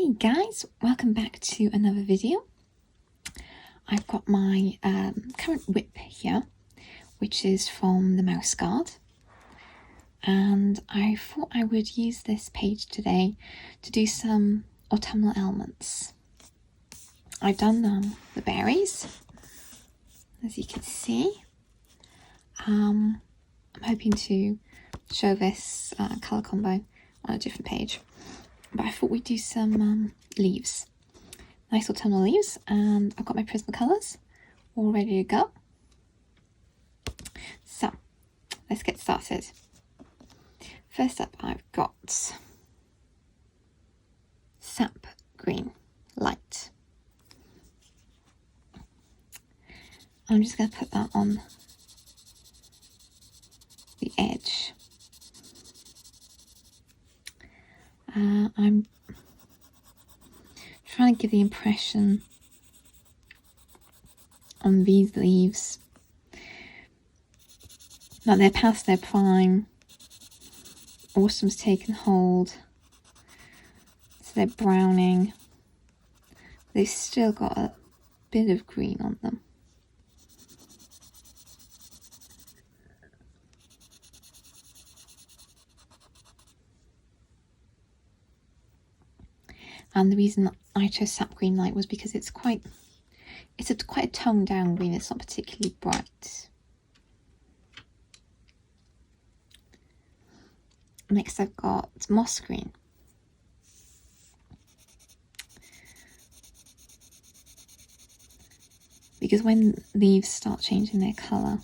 Hey guys, welcome back to another video. I've got my current whip here, which is from the Mouse Guard, and I thought I would use this page today to do some autumnal elements. I've done the berries, as you can see. I'm hoping to show this colour combo on a different page. But I thought we'd do some leaves, nice autumnal leaves, and I've got my Prismacolors all ready to go. So let's get started. First up, I've got Sap Green Light. I'm just going to put that on the edge. I'm trying to give the impression on these leaves that they're past their prime, autumn's taken hold, so they're browning. They've still got a bit of green on them. And the reason I chose Sap Green Light was because it's quite a toned down green. It's not particularly bright. Next I've got Moss Green. Because when leaves start changing their colour,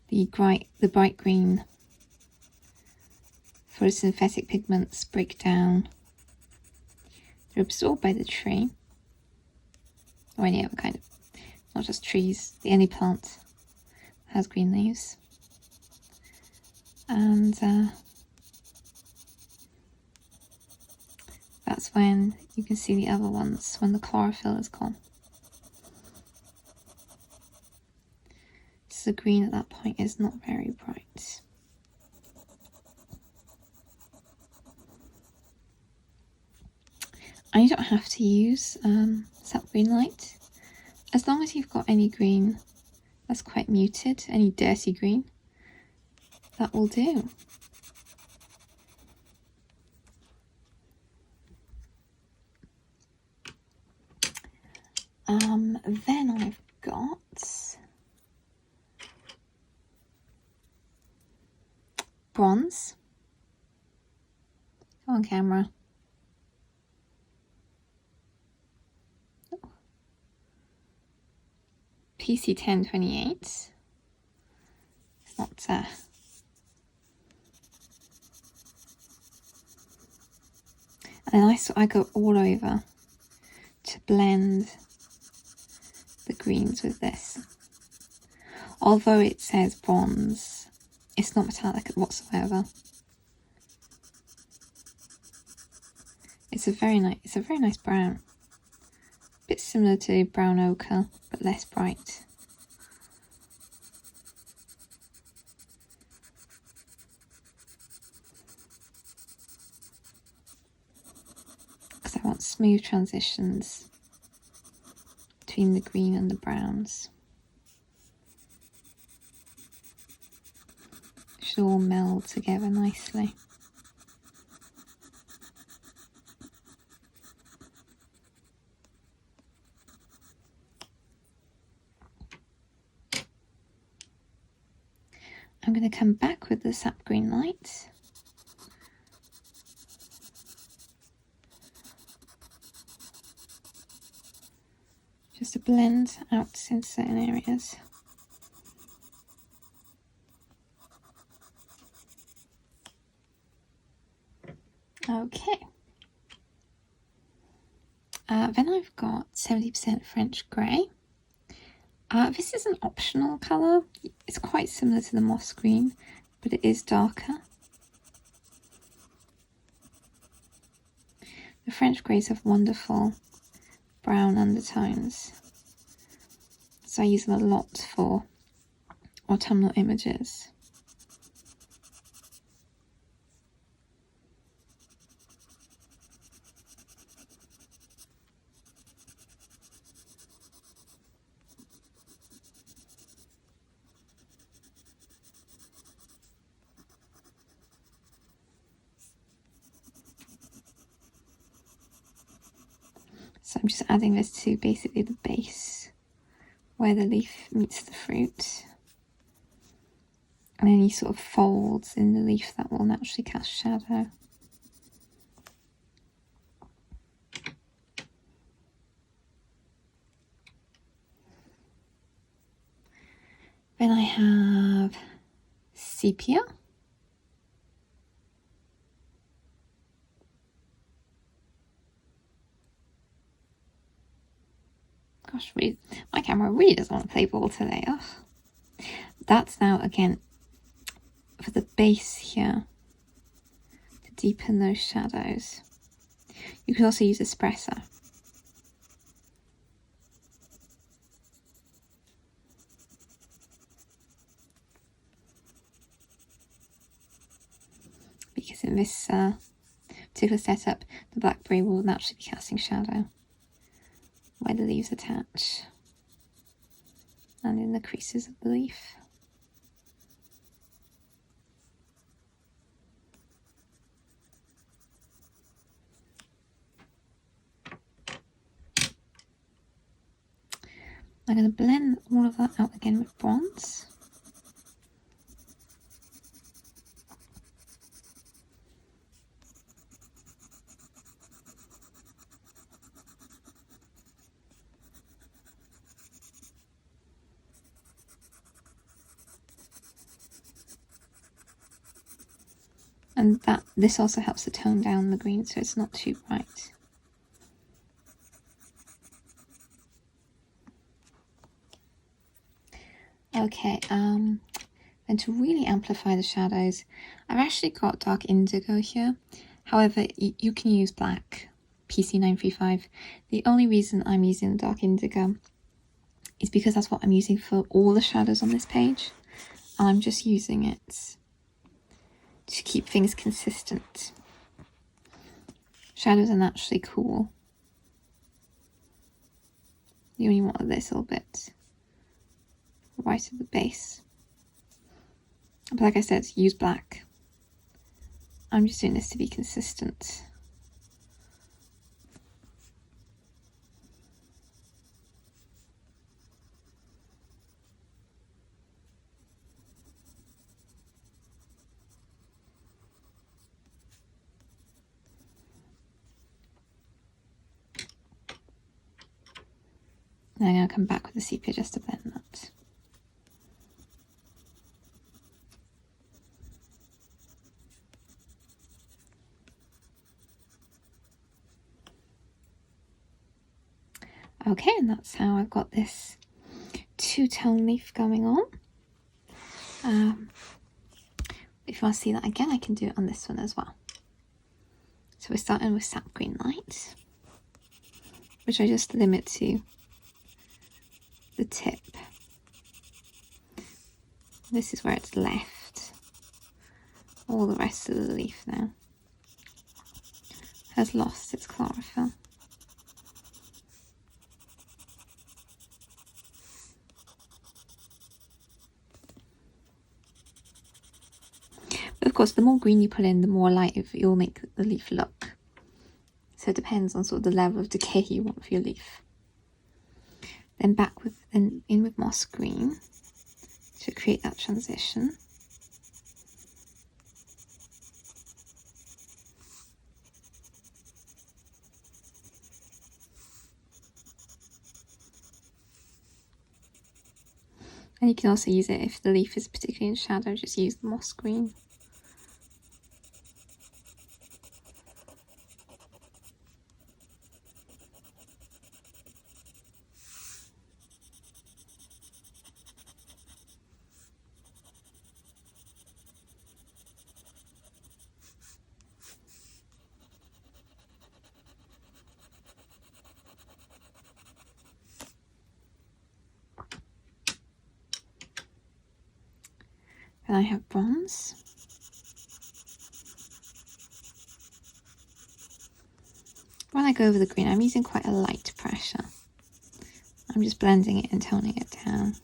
the bright green photosynthetic pigments break down. They're absorbed by the tree, or any other kind of, not just trees, any plant has green leaves. And that's when you can see the other ones, when the chlorophyll is gone. So the green at that point is not very bright. And you don't have to use Sap Green Light. As long as you've got any green that's quite muted, any dirty green, that will do. Then I've got bronze. Go on camera. PC1012. It's not and then I go all over to blend the greens with this. Although it says bronze, it's not metallic whatsoever. It's a very nice brown. A bit similar to brown ochre, but less bright. Because I want smooth transitions between the green and the browns. It should all meld together nicely. I'm going to come back with the Sap Green Light. Just to blend out in certain areas. Okay. Then I've got 70% French Grey. This is an optional colour. It's quite similar to the moss green, but it is darker. The French Greys have wonderful brown undertones, so I use them a lot for autumnal images. So I'm just adding this to basically the base where the leaf meets the fruit. And any sort of folds in the leaf that will naturally cast shadow. Then I have Sepia. Gosh, really, my camera really doesn't want to play ball today. Ugh. That's now, again, for the base here, to deepen those shadows. You can also use Espresso. Because in this particular setup, the blackberry will naturally be casting shadow where the leaves attach and in the creases of the leaf. I'm going to blend all of that out again with bronze. And this also helps to tone down the green so it's not too bright. Okay, and to really amplify the shadows, I've actually got dark indigo here. However, you can use black, PC935. The only reason I'm using the dark indigo is because that's what I'm using for all the shadows on this page. And I'm just using it to keep things consistent. Shadows are naturally cool. You only want this little bit right at the base. But like I said, use black. I'm just doing this to be consistent. Now I'm going to come back with the sepia just to blend that. Okay, and that's how I've got this two-tone leaf going on. If you want to see that again, I can do it on this one as well. So we're starting with sap green light, which I just limit to the tip. This is where it's left. All the rest of the leaf now has lost its chlorophyll. But of course, the more green you put in, the more light it will make the leaf look. So it depends on sort of the level of decay you want for your leaf. Then in with moss green to create that transition. And you can also use it if the leaf is particularly in shadow, just use the moss green. And I have bronze. When I go over the green, I'm using quite a light pressure. I'm just blending it and toning it down.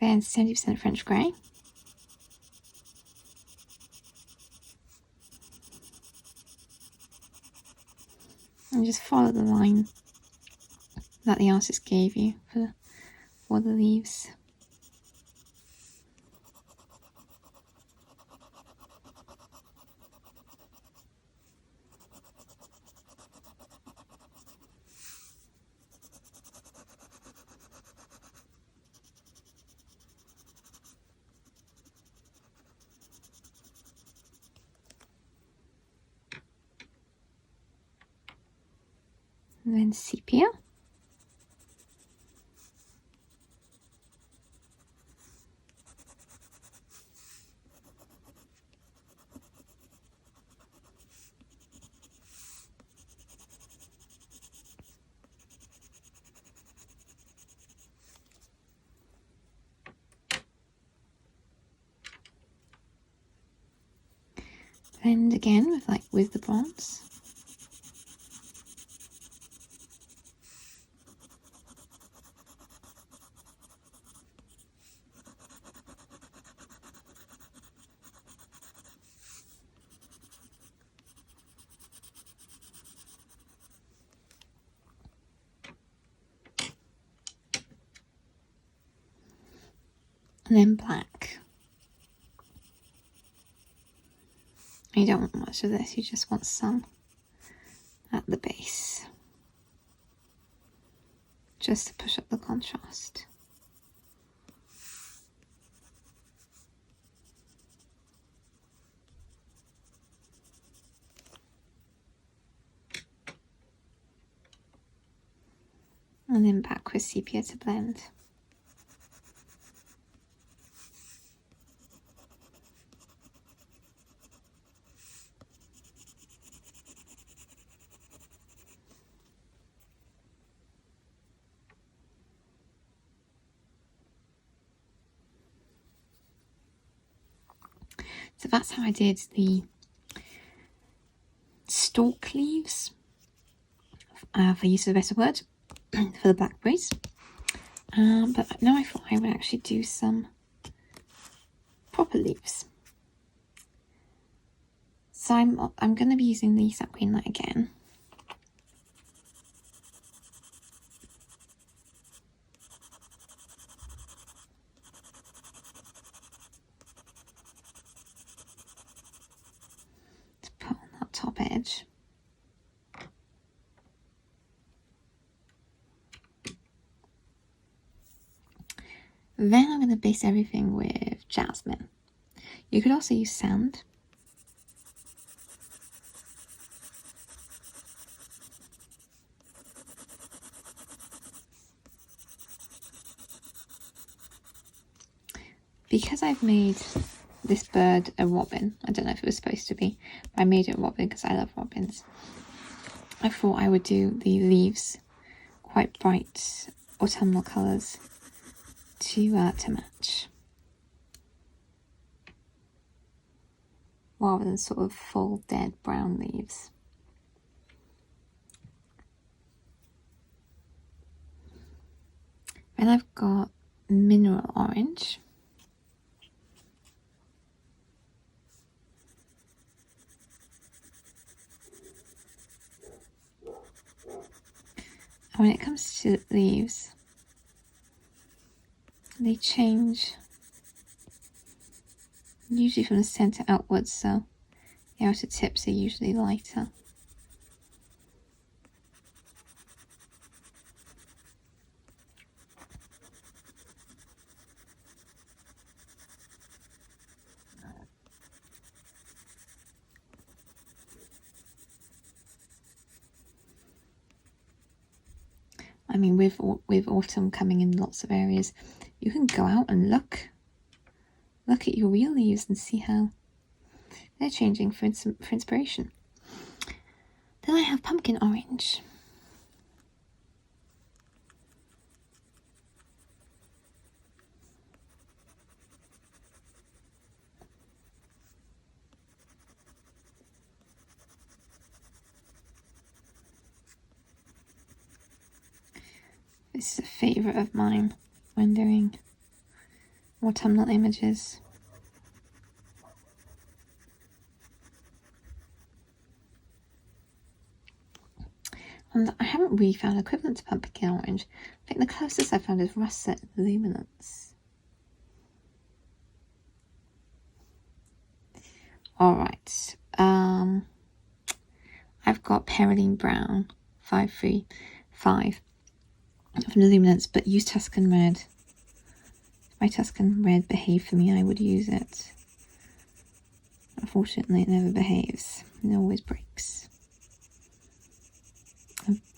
Then 70% French grey. And just follow the line that the artist gave you for the leaves. And then sepia. Blend again with the bronze. And then black. You don't want much of this, you just want some at the base, just to push up the contrast. And then back with sepia to blend. So that's how I did the stalk leaves, for use of a better word, for the blackberries. But now I thought I would actually do some proper leaves. So I'm going to be using the sap green light again. To put on that top edge. Then I'm going to base everything with jasmine. You could also use sand. Because I've made this bird a robin, I don't know if it was supposed to be, but I made it a robin because I love robins. I thought I would do the leaves quite bright autumnal colours to match, rather than sort of full dead brown leaves. Then I've got mineral orange. And when it comes to leaves, they change usually from the centre outwards, so the outer tips are usually lighter. I mean, with autumn coming in lots of areas, you can go out and look at your real leaves and see how they're changing for inspiration. Then I have pumpkin orange. This is a favourite of mine when doing autumnal images. And I haven't really found an equivalent to pumpkin orange. I think the closest I found is russet luminance. Alright, I've got Perylene Brown 535 from the Luminance, but use Tuscan Red. If my Tuscan Red behaved for me, I would use it. Unfortunately, it never behaves. It always breaks.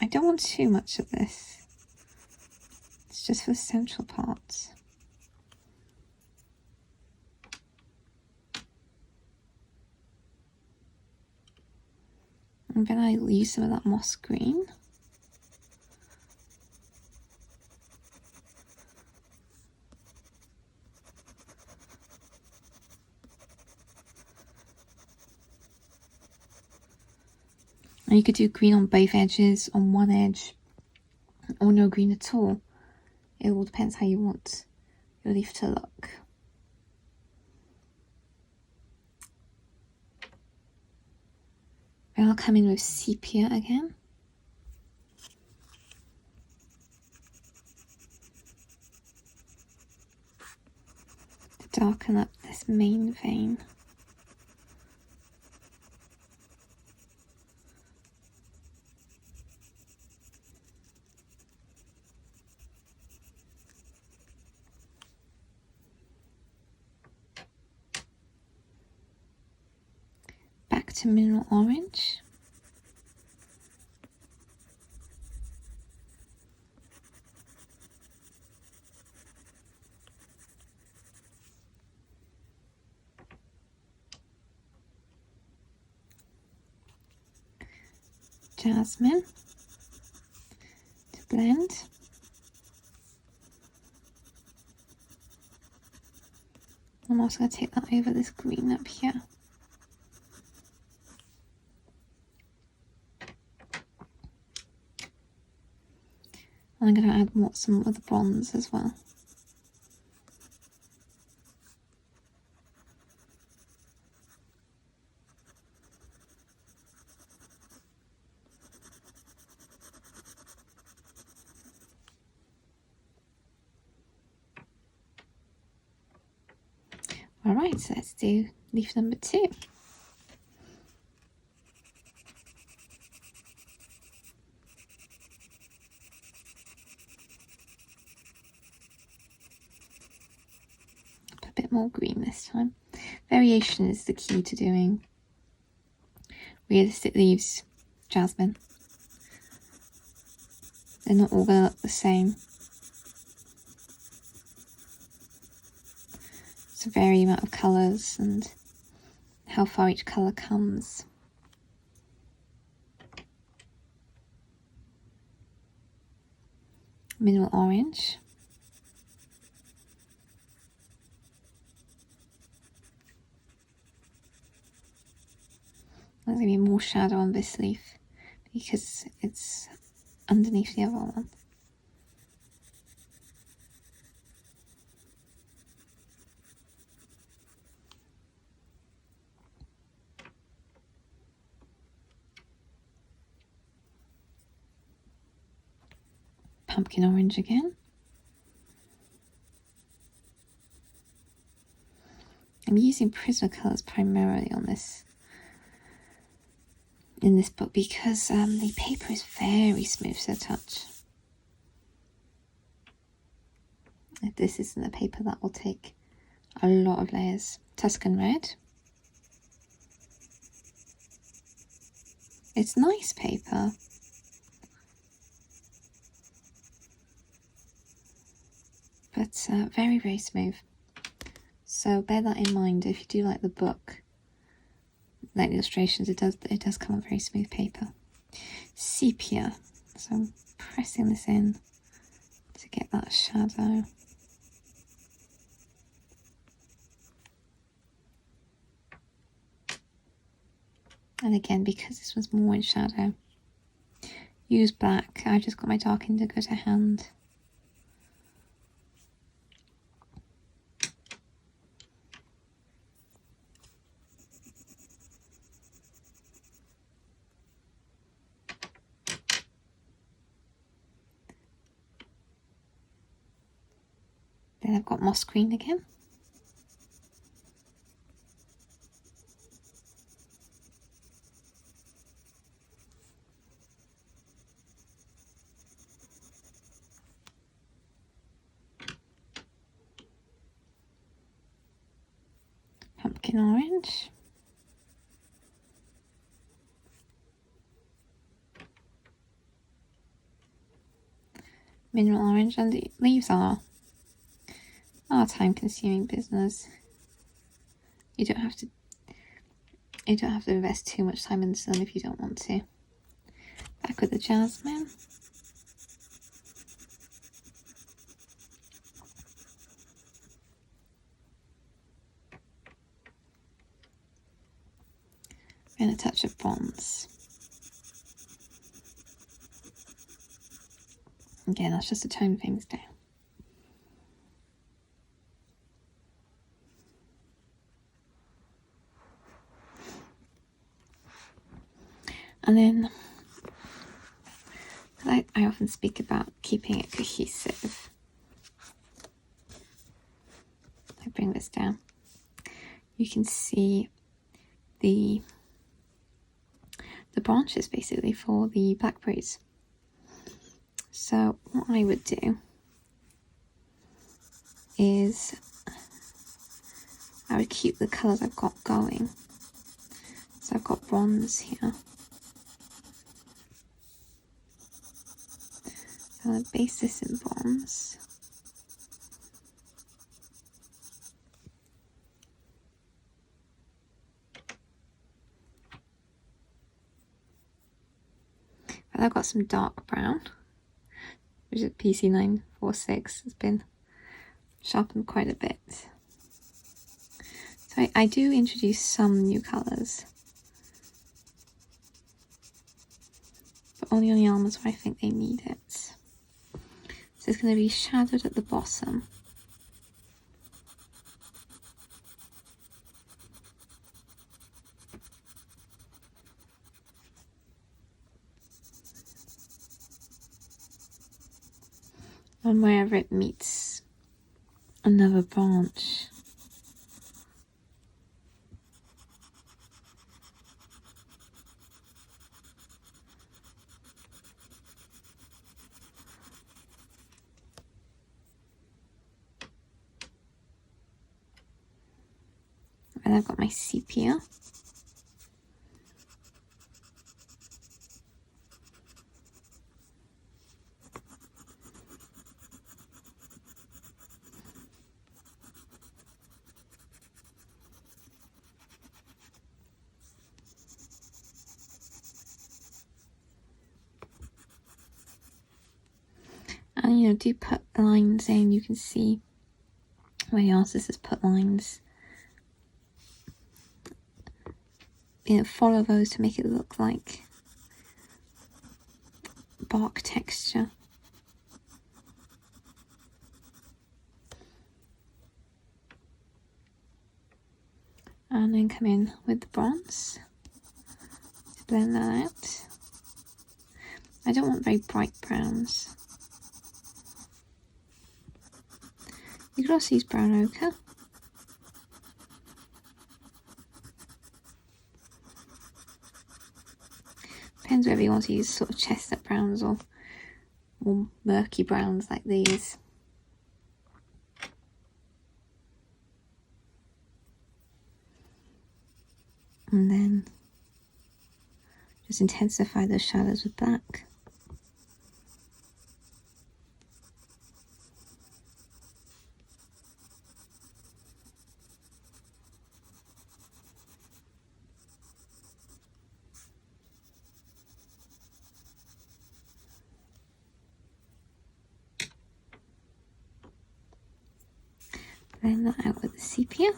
I don't want too much of this. It's just for the central parts. And then I'll use some of that moss green. And you could do green on both edges, on one edge, or no green at all. It all depends how you want your leaf to look. And I'll come in with Sepia again. To darken up this main vein. Back to mineral orange. Jasmine to blend. I'm also going to take that over this green up here. And I'm going to add some of the bronze as well. Alright, so let's do leaf number 2. Put a bit more green this time. Variation is the key to doing realistic leaves, Jasmine. They're not all going to look the same. It's a varying amount of colours and how far each colour comes. Mineral orange. There's going to be more shadow on this leaf because it's underneath the other one. Pumpkin orange again. I'm using Prismacolors primarily on this in this book because the paper is very smooth to touch. This isn't a paper that will take a lot of layers. Tuscan red. It's nice paper. But very, very smooth. So bear that in mind if you do like the book. Like the illustrations, it does come on very smooth paper. Sepia. So I'm pressing this in to get that shadow. And again, because this was more in shadow, use black. I just got my dark indigo to hand. Then I've got moss green again. Pumpkin orange. Mineral orange, and the leaves are time-consuming business. You don't have to invest too much time in the sun if you don't want to. Back with the jasmine. And a touch of bronze. Again, that's just to tone things down. And then, I often speak about keeping it cohesive. I bring this down. You can see the branches basically for the blackberries. So what I would do is I would keep the colours I've got going. So I've got bronze here. So I'm going to base this in bronze. And I've got some dark brown, which is PC1012. It's been sharpened quite a bit. So I do introduce some new colours, but only on the elements where I think they need it. So it's going to be shadowed at the bottom. And wherever it meets another branch. And I've got my sepia. And do put lines in. You can see where the artist has put lines. Follow those to make it look like bark texture. And then come in with the bronze to blend that out. I don't want very bright browns. You could also use brown ochre. Depends whether you want to use sort of chestnut browns or more murky browns like these. And then just intensify those shadows with black. Blend that out with the sepia.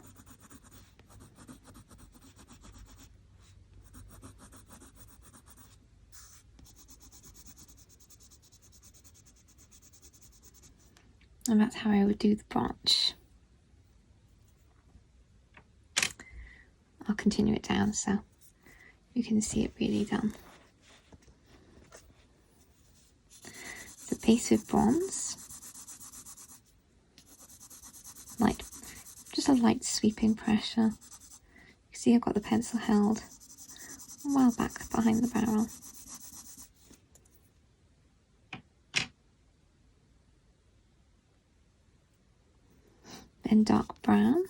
And that's how I would do the branch. I'll continue it down so you can see it really done. The base with bronze. a light sweeping pressure. You can see I've got the pencil held well back behind the barrel. Then dark brown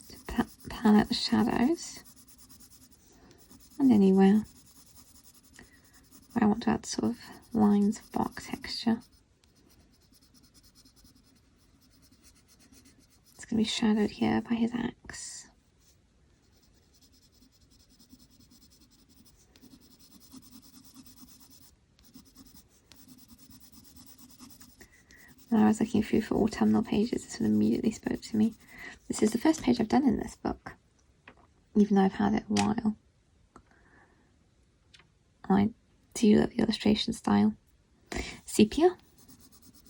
to pan out the shadows, and anywhere where I want to add sort of lines of block texture. It's going to be shadowed here by his axe. When I was looking through for autumnal pages, this one immediately spoke to me. This is the first page I've done in this book, even though I've had it a while. I do love the illustration style. Sepia,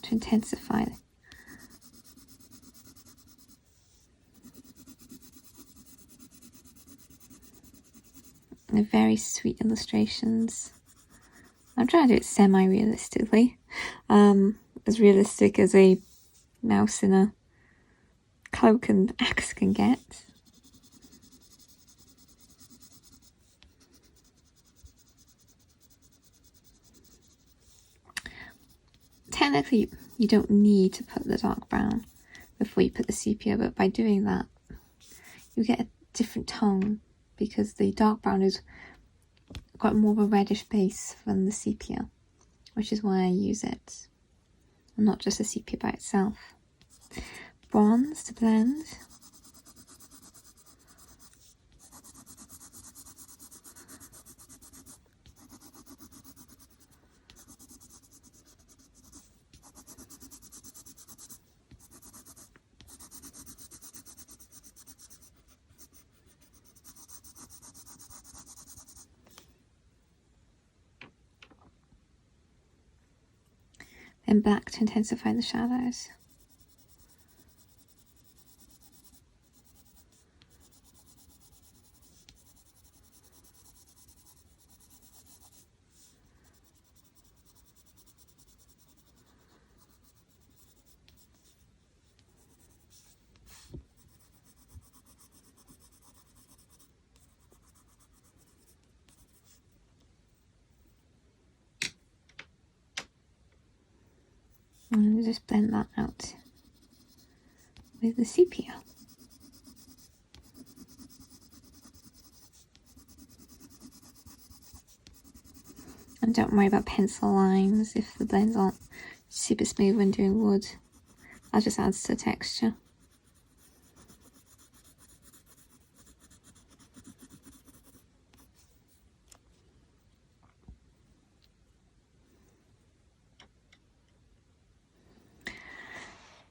to intensify the very sweet illustrations. I'm trying to do it semi-realistically. As realistic as a mouse in a cloak and axe can get. Technically, you don't need to put the dark brown before you put the sepia, but by doing that, you get a different tone because the dark brown has got more of a reddish base than the sepia, which is why I use it. Not just a sepia by itself. Bronze to blend. And black to intensify the shadows. And just blend that out with the sepia. And don't worry about pencil lines if the blends aren't super smooth when doing wood. That just adds to texture.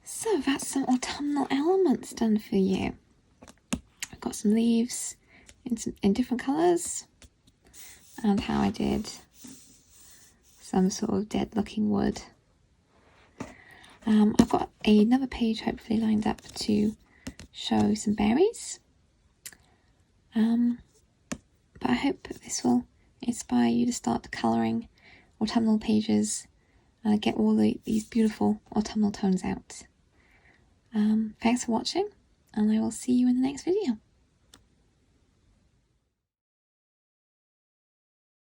So that's some autumnal elements done for you. I've got some leaves in different colours, and how I did some sort of dead looking wood. I've got another page hopefully lined up to show some berries. But I hope this will inspire you to start colouring autumnal pages and get all these beautiful autumnal tones out. Thanks for watching, and I will see you in the next video.